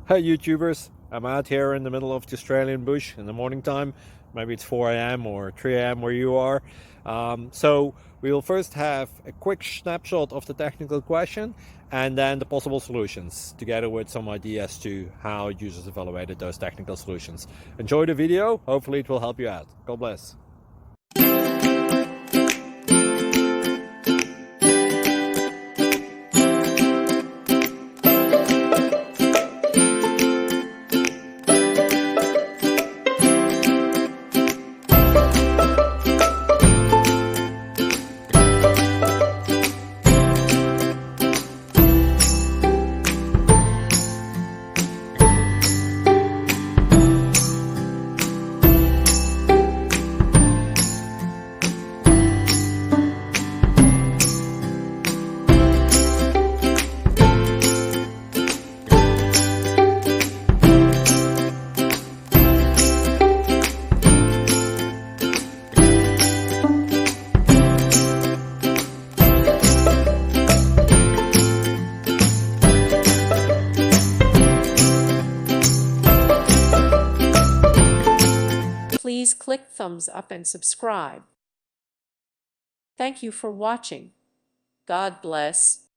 Hey YouTubers, I'm out here in the middle of the Australian bush in the morning time. Maybe it's 4 a.m. or 3 a.m. where you are. So we will first have a quick snapshot of the technical question and then the possible solutions, together with some ideas to how users evaluated those technical solutions. Enjoy the video, hopefully it will help you out. God bless. Please click thumbs up and subscribe. Thank you for watching. God bless.